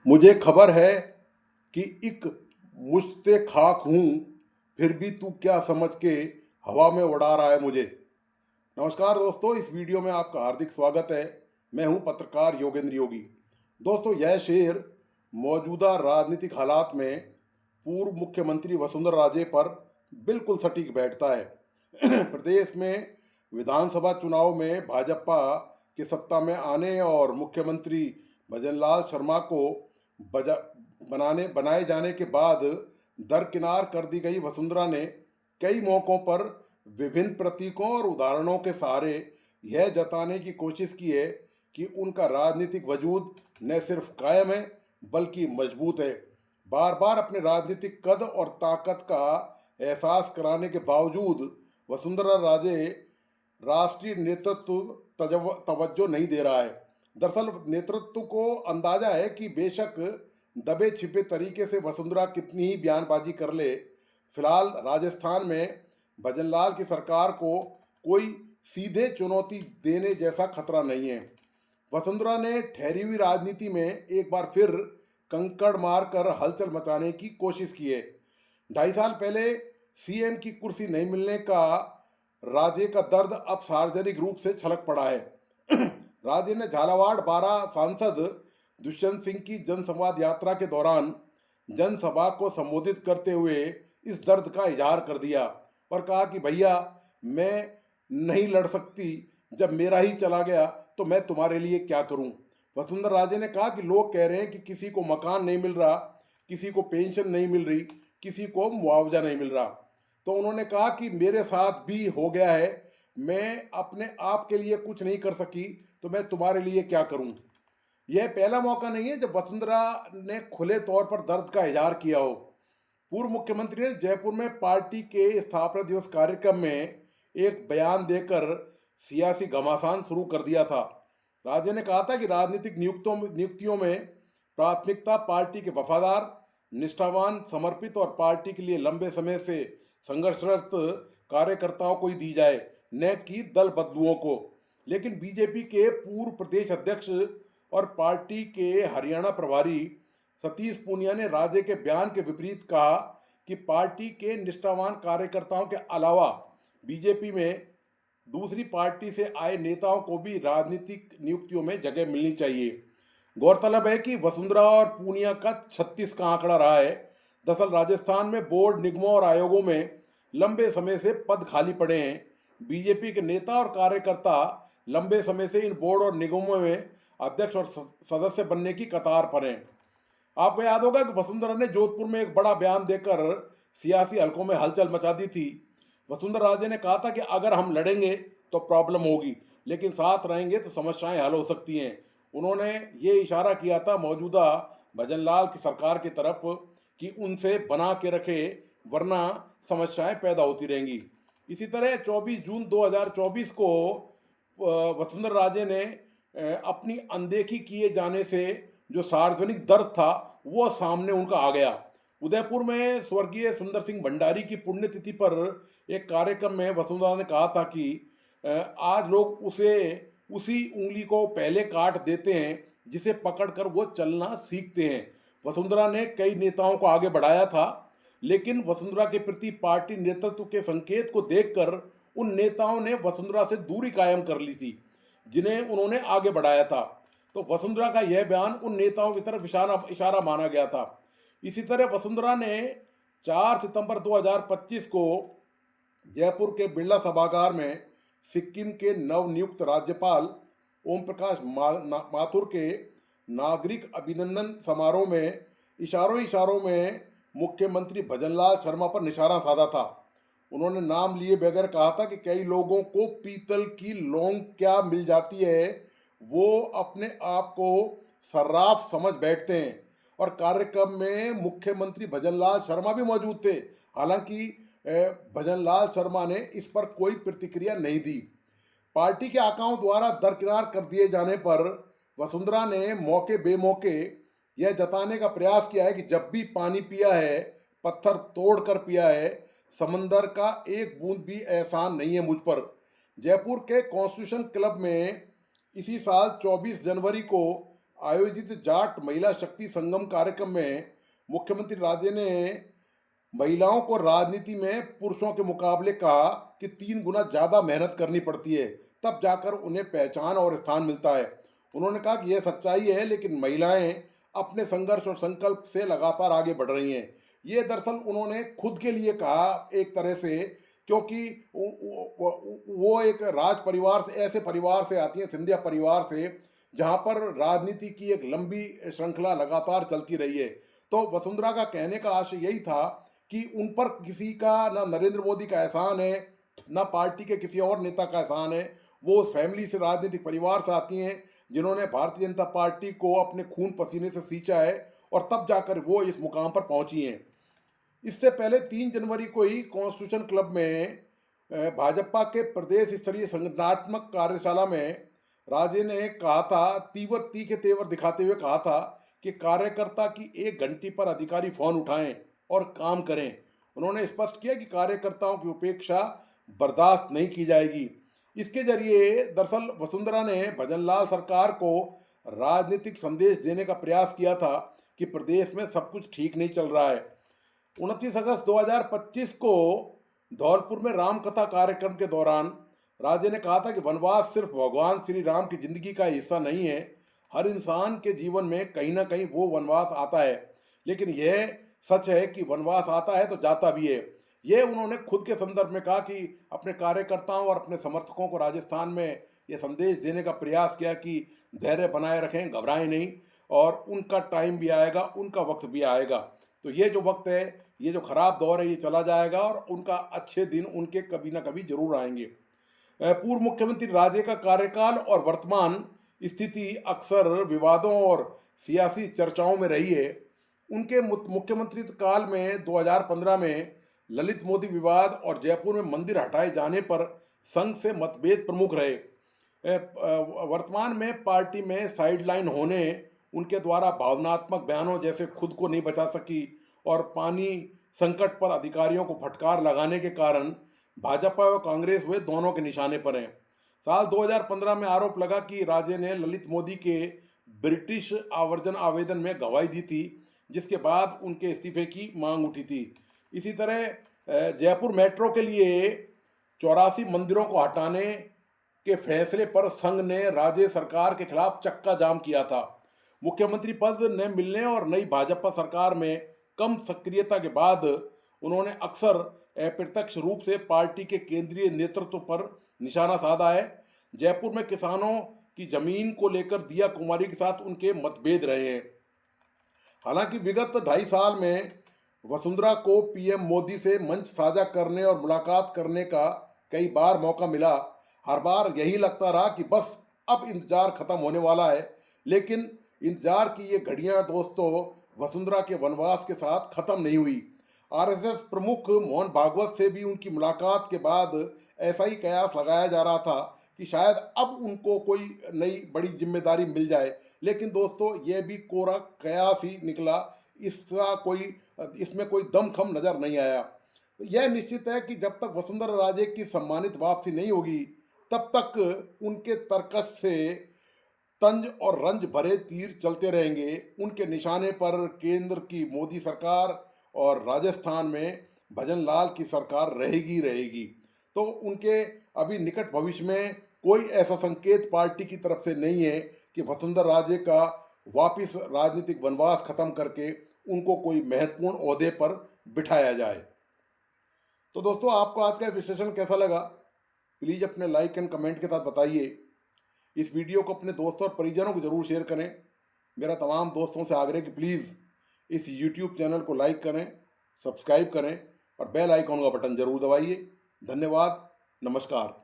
मुझे खबर है कि एक मुझसे खाक हूँ, फिर भी तू क्या समझ के हवा में उड़ा रहा है मुझे। नमस्कार दोस्तों, इस वीडियो में आपका हार्दिक स्वागत है। मैं हूँ पत्रकार योगेंद्र योगी। दोस्तों, यह शेर मौजूदा राजनीतिक हालात में पूर्व मुख्यमंत्री वसुंधरा राजे पर बिल्कुल सटीक बैठता है। प्रदेश में विधानसभा चुनाव में भाजपा के सत्ता में आने और मुख्यमंत्री भजनलाल शर्मा को बनाए जाने के बाद दरकिनार कर दी गई वसुंधरा ने कई मौक़ों पर विभिन्न प्रतीकों और उदाहरणों के सहारे यह जताने की कोशिश की है कि उनका राजनीतिक वजूद न सिर्फ कायम है बल्कि मजबूत है। बार बार अपने राजनीतिक कद और ताकत का एहसास कराने के बावजूद वसुंधरा राजे राष्ट्रीय नेतृत्व तवज्जो नहीं दे रहा है। दरअसल नेतृत्व को अंदाजा है कि बेशक दबे छिपे तरीके से वसुंधरा कितनी ही बयानबाजी कर ले, फिलहाल राजस्थान में भजनलाल की सरकार को कोई सीधे चुनौती देने जैसा खतरा नहीं है। वसुंधरा ने ठहरी हुई राजनीति में एक बार फिर कंकड़ मारकर हलचल मचाने की कोशिश की है। 2.5 साल पहले सीएम की कुर्सी नहीं मिलने का राजे का दर्द अब सार्वजनिक रूप से छलक पड़ा है। राजे ने झालावाड़ बारा सांसद दुष्यंत सिंह की जनसंवाद यात्रा के दौरान जनसभा को संबोधित करते हुए इस दर्द का इजहार कर दिया और कहा कि भैया, मैं नहीं लड़ सकती, जब मेरा ही चला गया तो मैं तुम्हारे लिए क्या करूं। वसुंधरा राजे ने कहा कि लोग कह रहे हैं कि किसी को मकान नहीं मिल रहा, किसी को पेंशन नहीं मिल रही, किसी को मुआवजा नहीं मिल रहा। तो उन्होंने कहा कि मेरे साथ भी हो गया है, मैं अपने आप के लिए कुछ नहीं कर सकी तो मैं तुम्हारे लिए क्या करूं। यह पहला मौका नहीं है जब वसुंधरा ने खुले तौर पर दर्द का इजहार किया हो। पूर्व मुख्यमंत्री ने जयपुर में पार्टी के स्थापना दिवस कार्यक्रम में एक बयान देकर सियासी घमासान शुरू कर दिया था। राजे ने कहा था कि राजनीतिक नियुक्तियों में प्राथमिकता पार्टी के वफादार, निष्ठावान, समर्पित और पार्टी के लिए लंबे समय से संघर्षरत कार्यकर्ताओं को ही दी जाए, न कि दल बदलुओं को। लेकिन बीजेपी के पूर्व प्रदेश अध्यक्ष और पार्टी के हरियाणा प्रभारी सतीश पूनिया ने राजे के बयान के विपरीत कहा कि पार्टी के निष्ठावान कार्यकर्ताओं के अलावा बीजेपी में दूसरी पार्टी से आए नेताओं को भी राजनीतिक नियुक्तियों में जगह मिलनी चाहिए। गौरतलब है कि वसुंधरा और पूनिया का 36 का आंकड़ा रहा है। दरअसल राजस्थान में बोर्ड, निगमों और आयोगों में लंबे समय से पद खाली पड़े हैं। बीजेपी के नेता और कार्यकर्ता लंबे समय से इन बोर्ड और निगमों में अध्यक्ष और सदस्य बनने की कतार पर हैं। आपको याद होगा कि वसुंधरा ने जोधपुर में एक बड़ा बयान देकर सियासी हलकों में हलचल मचा दी थी। वसुंधरा राजे ने कहा था कि अगर हम लड़ेंगे तो प्रॉब्लम होगी, लेकिन साथ रहेंगे तो समस्याएं हल हो सकती हैं। उन्होंने ये इशारा किया था मौजूदा भजनलाल की सरकार की तरफ कि उनसे बना के रखे, वरना समस्याएं पैदा होती रहेंगी। इसी तरह 24 जून 2024 को वसुंधरा राजे ने अपनी अनदेखी किए जाने से जो सार्वजनिक दर्द था वो सामने उनका आ गया। उदयपुर में स्वर्गीय सुंदर सिंह भंडारी की पुण्यतिथि पर एक कार्यक्रम में वसुंधरा ने कहा था कि आज लोग उसी उंगली को पहले काट देते हैं जिसे पकड़कर वो चलना सीखते हैं। वसुंधरा ने कई नेताओं को आगे बढ़ाया था, लेकिन वसुंधरा के प्रति पार्टी नेतृत्व के संकेत को देखकर उन नेताओं ने वसुंधरा से दूरी कायम कर ली थी जिन्हें उन्होंने आगे बढ़ाया था। तो वसुंधरा का यह बयान उन नेताओं की तरफ इशारा माना गया था। इसी तरह वसुंधरा ने 4 सितंबर 2025 को जयपुर के बिरला सभागार में सिक्किम के नवनियुक्त राज्यपाल ओम प्रकाश माथुर के नागरिक अभिनंदन समारोह में इशारों में मुख्यमंत्री भजनलाल शर्मा पर निशाना साधा था। उन्होंने नाम लिए बगैर कहा था कि कई लोगों को पीतल की लौंग क्या मिल जाती है, वो अपने आप को सर्राफ समझ बैठते हैं। और कार्यक्रम में मुख्यमंत्री भजनलाल शर्मा भी मौजूद थे। हालांकि भजनलाल शर्मा ने इस पर कोई प्रतिक्रिया नहीं दी। पार्टी के आकाओं द्वारा दरकिनार कर दिए जाने पर वसुंधरा ने मौके बेमौके यह जताने का प्रयास किया है कि जब भी पानी पिया है, पत्थर तोड़ कर पिया है, समंदर का एक बूंद भी एहसान नहीं है मुझ पर। जयपुर के कॉन्स्टिट्यूशन क्लब में इसी साल 24 जनवरी को आयोजित जाट महिला शक्ति संगम कार्यक्रम में मुख्यमंत्री राजे ने महिलाओं को राजनीति में पुरुषों के मुकाबले कहा कि 3 गुना ज़्यादा मेहनत करनी पड़ती है, तब जाकर उन्हें पहचान और स्थान मिलता है। उन्होंने कहा कि यह सच्चाई है, लेकिन महिलाएं अपने संघर्ष और संकल्प से लगातार आगे बढ़ रही हैं। ये दरअसल उन्होंने खुद के लिए कहा एक तरह से, क्योंकि वो एक राज परिवार से, ऐसे परिवार से आती हैं, सिंधिया परिवार से, जहाँ पर राजनीति की एक लंबी श्रृंखला लगातार चलती रही है। तो वसुंधरा का कहने का आशय यही था कि उन पर किसी का, ना नरेंद्र मोदी का एहसान है, ना पार्टी के किसी और नेता का एहसान है। वो उस फैमिली से, राजनीतिक परिवार से आती हैं जिन्होंने भारतीय जनता पार्टी को अपने खून पसीने से सींचा है, और तब जाकर वो इस मुकाम पर पहुंची हैं। इससे पहले 3 जनवरी को ही कॉन्स्टिट्यूशन क्लब में भाजपा के प्रदेश स्तरीय संगठनात्मक कार्यशाला में राजे ने कहा था, तीखे तेवर दिखाते हुए कहा था कि कार्यकर्ता की 1 घंटी पर अधिकारी फोन उठाएं और काम करें। उन्होंने स्पष्ट किया कि कार्यकर्ताओं की उपेक्षा बर्दाश्त नहीं की जाएगी। इसके जरिए दरअसल वसुंधरा ने भजनलाल सरकार को राजनीतिक संदेश देने का प्रयास किया था कि प्रदेश में सब कुछ ठीक नहीं चल रहा है। 29 अगस्त 2025 को धौलपुर में रामकथा कार्यक्रम के दौरान राजे ने कहा था कि वनवास सिर्फ भगवान श्री राम की जिंदगी का हिस्सा नहीं है। हर इंसान के जीवन में कहीं ना कहीं वो वनवास आता है, लेकिन यह सच है कि वनवास आता है तो जाता भी है। ये उन्होंने खुद के संदर्भ में कहा कि अपने कार्यकर्ताओं और अपने समर्थकों को राजस्थान में ये संदेश देने का प्रयास किया कि धैर्य बनाए रखें, घबराएं नहीं, और उनका टाइम भी आएगा, उनका वक्त भी आएगा। तो ये जो वक्त है, ये जो खराब दौर है, ये चला जाएगा और उनका अच्छे दिन उनके कभी ना कभी जरूर आएंगे। पूर्व मुख्यमंत्री राजे का कार्यकाल और वर्तमान स्थिति अक्सर विवादों और सियासी चर्चाओं में रही है। उनके मुख्यमंत्री काल में 2015 में ललित मोदी विवाद और जयपुर में मंदिर हटाए जाने पर संघ से मतभेद प्रमुख रहे। वर्तमान में पार्टी में साइडलाइन होने, उनके द्वारा भावनात्मक बयानों जैसे खुद को नहीं बचा सकी और पानी संकट पर अधिकारियों को फटकार लगाने के कारण भाजपा व कांग्रेस वे दोनों के निशाने पर हैं। साल 2015 में आरोप लगा कि राजे ने ललित मोदी के ब्रिटिश आवर्जन आवेदन में गवाही दी थी, जिसके बाद उनके इस्तीफे की मांग उठी थी। इसी तरह जयपुर मेट्रो के लिए 84 मंदिरों को हटाने के फैसले पर संघ ने राज्य सरकार के खिलाफ चक्का जाम किया था। मुख्यमंत्री पद न मिलने और नई भाजपा सरकार में कम सक्रियता के बाद उन्होंने अक्सर अप्रत्यक्ष रूप से पार्टी के केंद्रीय नेतृत्व पर निशाना साधा है। जयपुर में किसानों की जमीन को लेकर दिया कुमारी के साथ उनके मतभेद रहे हैं। हालांकि विगत 2.5 साल में वसुंधरा को पीएम मोदी से मंच साझा करने और मुलाकात करने का कई बार मौका मिला। हर बार यही लगता रहा कि बस अब इंतजार खत्म होने वाला है, लेकिन इंतजार की ये घड़ियां दोस्तों वसुंधरा के वनवास के साथ खत्म नहीं हुई। आरएसएस प्रमुख मोहन भागवत से भी उनकी मुलाकात के बाद ऐसा ही कयास लगाया जा रहा था कि शायद अब उनको कोई नई बड़ी जिम्मेदारी मिल जाए, लेकिन दोस्तों ये भी कोरा कयास ही निकला। इसमें कोई दमखम नजर नहीं आया। तो यह निश्चित है कि जब तक वसुंधरा राजे की सम्मानित वापसी नहीं होगी, तब तक उनके तर्कश से तंज और रंज भरे तीर चलते रहेंगे। उनके निशाने पर केंद्र की मोदी सरकार और राजस्थान में भजनलाल की सरकार रहेगी। तो उनके अभी निकट भविष्य में कोई ऐसा संकेत पार्टी की तरफ से नहीं है कि वसुंधरा राजे का वापिस राजनीतिक वनवास खत्म करके उनको कोई महत्वपूर्ण ओहदे पर बिठाया जाए। तो दोस्तों, आपको आज का विश्लेषण कैसा लगा? प्लीज़ अपने लाइक एंड कमेंट के साथ बताइए। इस वीडियो को अपने दोस्तों और परिजनों को जरूर शेयर करें। मेरा तमाम दोस्तों से आग्रह कि प्लीज़ इस यूट्यूब चैनल को लाइक करें, सब्सक्राइब करें और बेल आइकॉन का बटन जरूर दबाइए। धन्यवाद, नमस्कार।